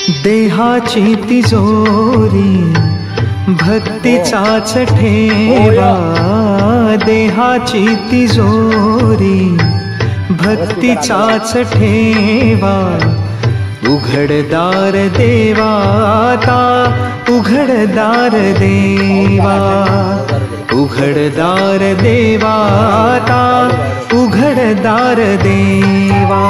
देहाची तिजोरी भक्तीचाच ठेवा, देहाची तिजोरी भक्तीचाच ठेवा। उघडदार देवा आता उघडदार देवा, उघडदार देवा आता उघडदार देवा।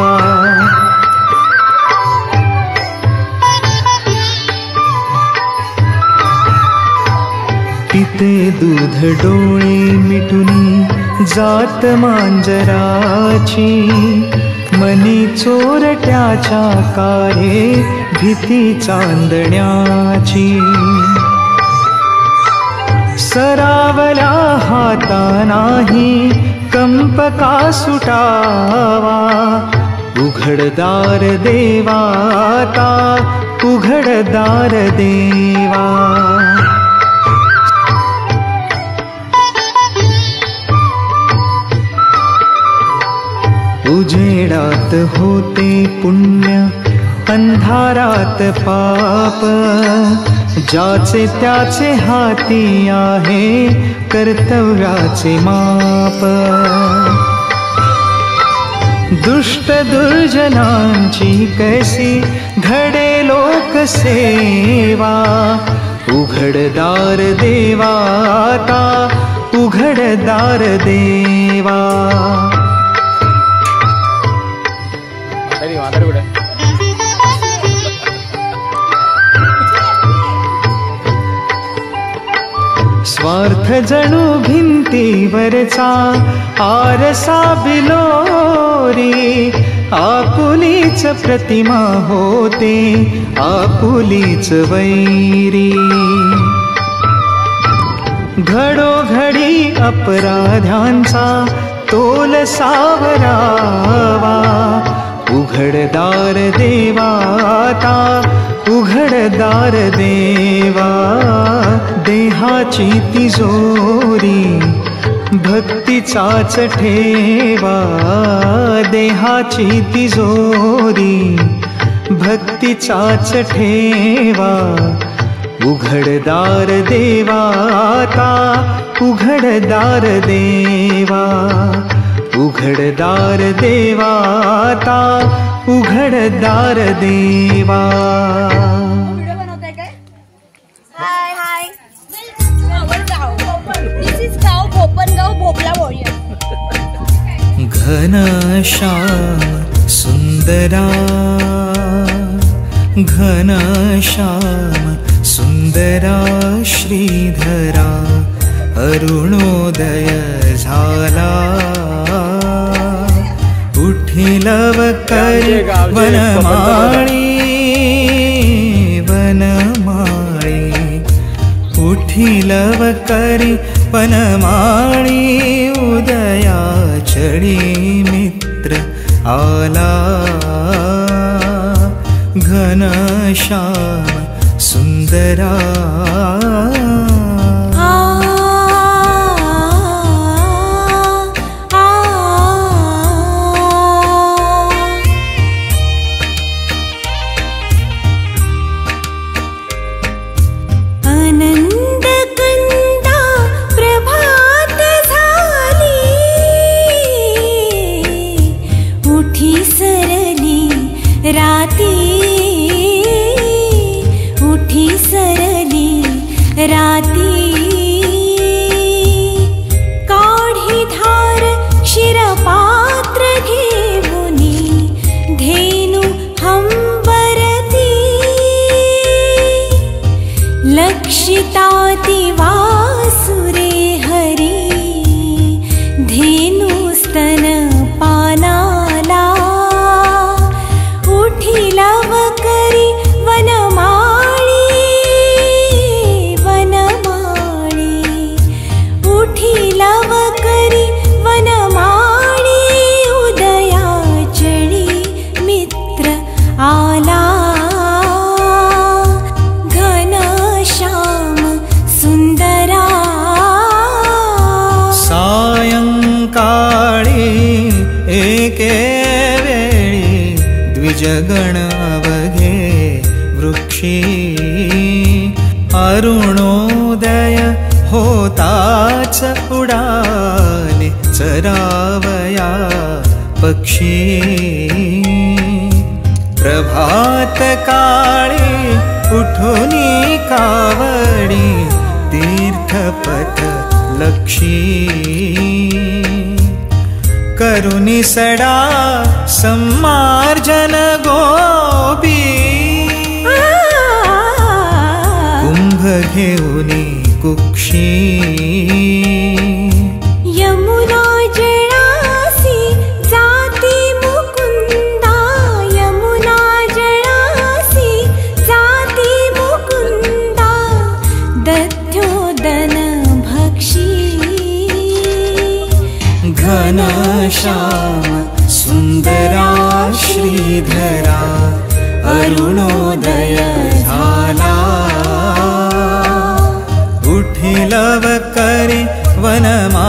पिते दूध डोळे मिटुनी जात मांजराची, मनी चोरट्याच्या कारे भीती चांदण्याची। सरावला हाता नाही कंप का सुटावा, उघडदार देवा आता उघडदार देवा। उजेडात होते पुण्य अंधारात पाप, ज्याचे त्याचे हाती आहे कर्तव्याचे माप। दुष्ट दुर्जनांची कैसी घडे लोकसेवा, उघडदार देवा आता उघडदार देवा। स्वार्थ जणू भिंतीवरचा आरसा बिलोरी, आपुलीच प्रतिमा होते आपुलीच वैरी। घडोघडी अपराध्यांचा तोल सावरावा, उघडदार देवा आता उघडदार देवा। देहाची तिजोरी भक्तीचाच ठेवा, देहाची तिजोरी भक्तीचाच ठेवा। उघडदार देवा आता उघडदार देवा, उघडदार देवा आता उघडदार देवा। घनश्याम सुंदरा, घनश्याम सुंदरा श्रीधरा, अरुणोदय झाला उठिलव करी वनमाळी, वनमाळी उठिलव करी वनमाळी। उदया चढी मित्र आला, घनश्याम सुंदरा। लक्षिताति वासुरे हरि, धेनुस्तन पानाला उठिलव करी वनमाळी, वनमाळी उठिलव करी वनमाळी। उदया चढी मित्र आला, एके वेळी द्विजगण अवघे वृक्षी अरुणोदय होताच उडाले चरावया पक्षी प्रभात काळी उठुनी कावडी तीर्थपथ लक्षी करुणी सडा सम्मार्जन गोपी कुंभ घेऊनी कुक्षी यमुना जळासी जाती मुकुंदा यमुना जळासी जाती मुकुंदा दध्योदन भक्षी घनश्याम सुंदरा श्रीधरा अरुणोदय झाला उठिलव करी वनमा